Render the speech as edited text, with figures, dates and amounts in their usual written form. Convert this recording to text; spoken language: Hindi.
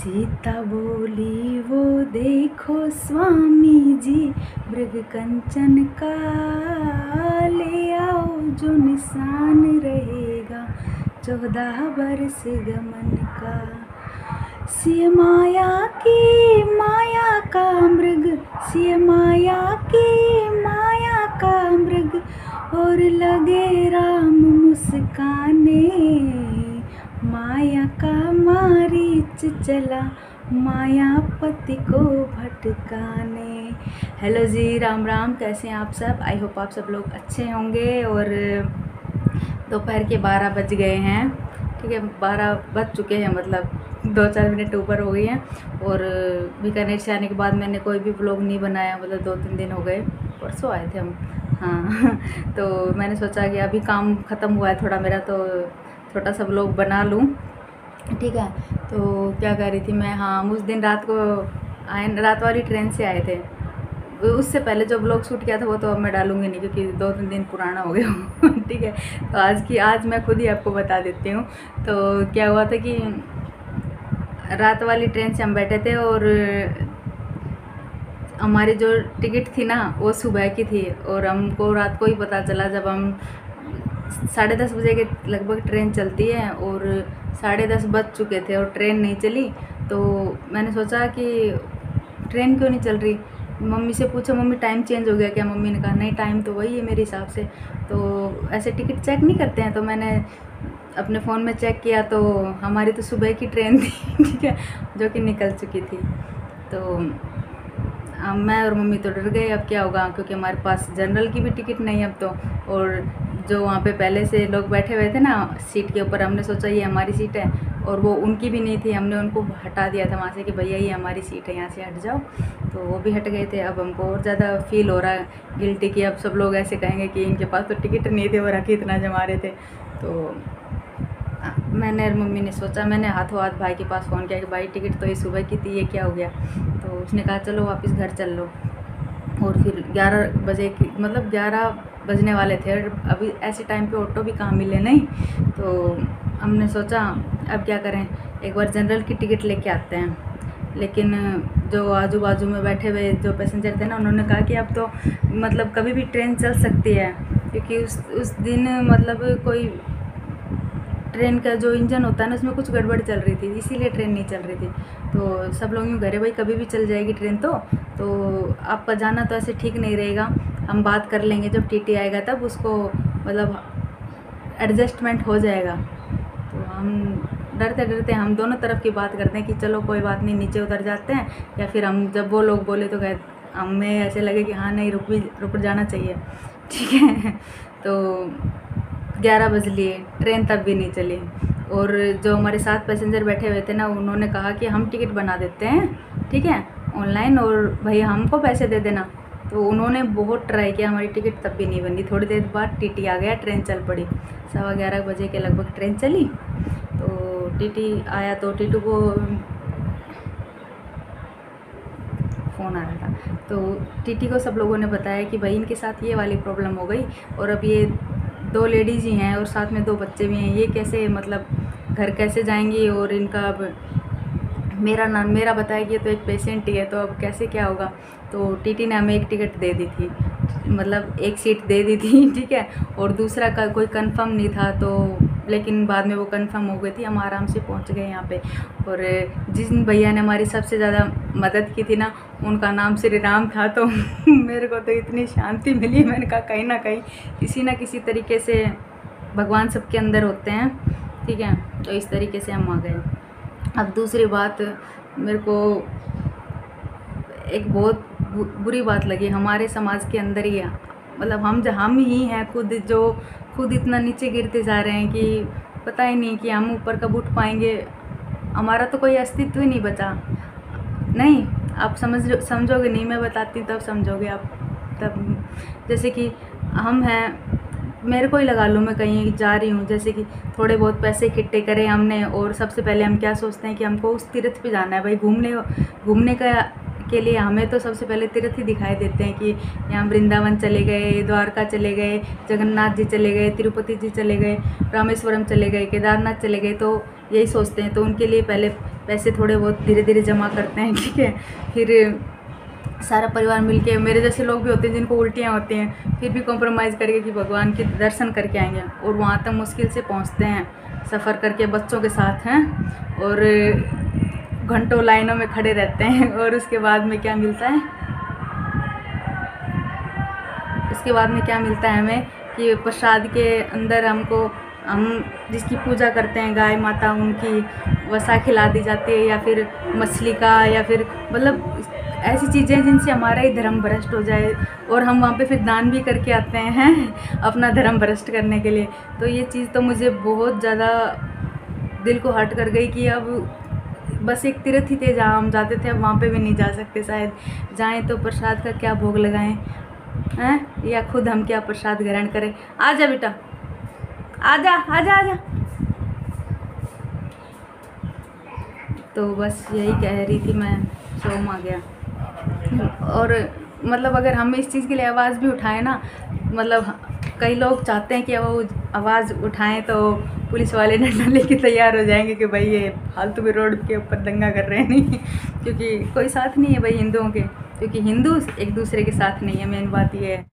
सीता बोली वो देखो स्वामी जी मृग कंचन का, ले आओ जो निशान रहेगा 14 बरस गमन का। सिय माया की माया का मृग, सिय माया की माया का मृग, और लगे राम मुस्काने, माया का मारीच चला मायापति को भटकाने। हेलो जी, राम राम, कैसे हैं आप सब? आई होप आप सब लोग अच्छे होंगे। और दोपहर के 12 बज गए हैं, ठीक है, 12 बज चुके हैं, मतलब 2-4 मिनट ऊपर हो गई हैं। और बीकानेर से आने के बाद मैंने कोई भी व्लॉग नहीं बनाया, मतलब 2-3 दिन हो गए, परसों आए थे हम, हाँ। तो मैंने सोचा कि अभी काम ख़त्म हुआ है थोड़ा मेरा, तो छोटा सा व्लॉग बना लूँ, ठीक है। तो क्या कह रही थी मैं, हाँ, उस दिन रात को आए, रात वाली ट्रेन से आए थे। उससे पहले जो व्लॉग शूट किया था वो तो अब मैं डालूँगी नहीं, क्योंकि 2-3 दिन पुराना हो गया हो, ठीक है। तो आज मैं खुद ही आपको बता देती हूँ। तो क्या हुआ था कि रात वाली ट्रेन से हम बैठे थे, और हमारी जो टिकट थी ना वो सुबह की थी, और हमको रात को ही पता चला जब हम 10:30 बजे के लगभग ट्रेन चलती है, और 10:30 बज चुके थे और ट्रेन नहीं चली। तो मैंने सोचा कि ट्रेन क्यों नहीं चल रही, मम्मी से पूछा, मम्मी टाइम चेंज हो गया क्या? मम्मी ने कहा नहीं, टाइम तो वही है मेरे हिसाब से। तो ऐसे टिकट चेक नहीं करते हैं। तो मैंने अपने फ़ोन में चेक किया, तो हमारी तो सुबह की ट्रेन थी, ठीक है, जो कि निकल चुकी थी। तो मैं और मम्मी तो डर गए, अब क्या होगा, क्योंकि हमारे पास जनरल की भी टिकट नहीं अब तो। और जो वहाँ पे पहले से लोग बैठे हुए थे ना सीट के ऊपर, हमने सोचा ये हमारी सीट है, और वो उनकी भी नहीं थी, हमने उनको हटा दिया था वहाँ से कि भैया ये हमारी सीट है, यहाँ से हट जाओ। तो वो भी हट गए थे। अब हमको और ज़्यादा फील हो रहा है गिल्टी कि अब सब लोग ऐसे कहेंगे कि इनके पास तो टिकट नहीं थे और आके इतना जमा रहे थे। तो मैंने और मम्मी ने सोचा, मैंने हाथों हाथ भाई के पास फ़ोन किया कि भाई टिकट तो ये सुबह की थी, ये क्या हो गया? तो उसने कहा चलो वापस घर चल लो। और फिर 11 बजे की, मतलब 11 बजने वाले थे, और अभी ऐसे टाइम पे ऑटो भी कहाँ मिले नहीं। तो हमने सोचा अब क्या करें, एक बार जनरल की टिकट लेके आते हैं। लेकिन जो आजू बाजू में बैठे हुए जो पैसेंजर थे ना, उन्होंने कहा कि अब तो मतलब कभी भी ट्रेन चल सकती है, क्योंकि उस दिन मतलब कोई ट्रेन का जो इंजन होता है ना उसमें कुछ गड़बड़ चल रही थी, इसीलिए ट्रेन नहीं चल रही थी। तो सब लोग यूँ कह रहे भाई कभी भी चल जाएगी ट्रेन, तो आपका जाना तो ऐसे ठीक नहीं रहेगा, हम बात कर लेंगे जब टीटी आएगा तब उसको मतलब एडजस्टमेंट हो जाएगा। तो हम डरते डरते हम दोनों तरफ की बात करते हैं कि चलो कोई बात नहीं, नीचे उतर जाते हैं, या फिर हम जब वो लोग बोले तो कह हमें ऐसे लगे कि हाँ नहीं रुक जाना चाहिए, ठीक है। तो 11 बज लिए, ट्रेन तब भी नहीं चली। और जो हमारे साथ पैसेंजर बैठे हुए थे ना, उन्होंने कहा कि हम टिकट बना देते हैं, ठीक है, ऑनलाइन, और भैया हमको पैसे दे देना। तो उन्होंने बहुत ट्राई किया, हमारी टिकट तब भी नहीं बनी। थोड़ी देर बाद टीटी आ गया, ट्रेन चल पड़ी। 11:15 बजे के लगभग ट्रेन चली। तो टीटी आया तो टीटू को फ़ोन आ रहा था, तो टीटी को सब लोगों ने बताया कि भाई इनके साथ ये वाली प्रॉब्लम हो गई, और अब ये 2 लेडीज़ ही हैं और साथ में 2 बच्चे भी हैं, ये कैसे मतलब घर कैसे जाएंगी? और इनका अब मेरा बताया कि ये तो एक पेशेंट ही है, तो अब कैसे क्या होगा? तो टीटी ने हमें एक टिकट दे दी थी, मतलब एक सीट दे दी थी, ठीक है, और दूसरा का कोई कंफर्म नहीं था। तो लेकिन बाद में वो कंफर्म हो गई थी, हम आराम से पहुंच गए यहाँ पे। और जिन भैया ने हमारी सबसे ज़्यादा मदद की थी ना, उनका नाम श्री राम था। तो मेरे को तो इतनी शांति मिली, मैंने कहा कहीं ना कहीं किसी न किसी तरीके से भगवान सबके अंदर होते हैं, ठीक है। तो इस तरीके से हम आ गए। अब दूसरी बात, मेरे को एक बहुत बुरी बात लगी, हमारे समाज के अंदर ही, मतलब हम ही हैं खुद, जो खुद इतना नीचे गिरते जा रहे हैं कि पता ही नहीं कि हम ऊपर कब उठ पाएंगे। हमारा तो कोई अस्तित्व ही नहीं बचा। नहीं, आप समझोगे नहीं, मैं बताती हूँ तब समझोगे आप। तब जैसे कि हम हैं, मेरे को ही लगा लो, मैं कहीं जा रही हूँ, जैसे कि थोड़े बहुत पैसे इकट्ठे करे हमने, और सबसे पहले हम क्या सोचते हैं कि हमको उस तीर्थ पे जाना है भाई, घूमने के लिए हमें तो सबसे पहले तीर्थ ही दिखाई देते हैं कि यहाँ वृंदावन चले गए, द्वारका चले गए, जगन्नाथ जी चले गए, तिरुपति जी चले गए, रामेश्वरम चले गए, केदारनाथ चले गए, तो यही सोचते हैं। तो उनके लिए पहले पैसे थोड़े बहुत धीरे धीरे जमा करते हैं, ठीक है। फिर सारा परिवार मिलके, मेरे जैसे लोग भी होते हैं जिनको उल्टियाँ होती हैं, फिर भी कॉम्प्रोमाइज़ करके कि भगवान के दर्शन करके आएंगे, और वहाँ तक मुश्किल से पहुँचते हैं सफ़र करके बच्चों के साथ हैं, और घंटों लाइनों में खड़े रहते हैं। और उसके बाद में क्या मिलता है, उसके बाद में क्या मिलता है हमें कि प्रसाद के अंदर हम जिसकी पूजा करते हैं गाय माता, उनकी वसा खिला दी जाती है, या फिर मछली का, या फिर मतलब ऐसी चीज़ें जिनसे हमारा ही धर्म भ्रष्ट हो जाए, और हम वहाँ पे फिर दान भी करके आते हैं अपना धर्म भ्रष्ट करने के लिए। तो ये चीज़ तो मुझे बहुत ज़्यादा दिल को हर्ट कर गई कि अब बस एक तीर्थ ही थे जहाँ हम जाते थे, अब वहाँ पे भी नहीं जा सकते। शायद जाएँ तो प्रसाद का क्या भोग लगाएं हैं, या खुद हम क्या प्रसाद ग्रहण करें। आजा बेटा, आजा आजा आजा। तो बस यही कह रही थी मैं, शोम आ गया। और मतलब अगर हम इस चीज़ के लिए आवाज़ भी उठाएं ना, मतलब कई लोग चाहते हैं कि वो आवाज़ उठाएं तो पुलिस वाले डंडा लेके तैयार हो जाएंगे कि भाई ये फालतू में रोड के ऊपर दंगा कर रहे हैं। नहीं, क्योंकि कोई साथ नहीं है भाई हिंदुओं के, क्योंकि हिंदू एक दूसरे के साथ नहीं है, मेन बात ये है।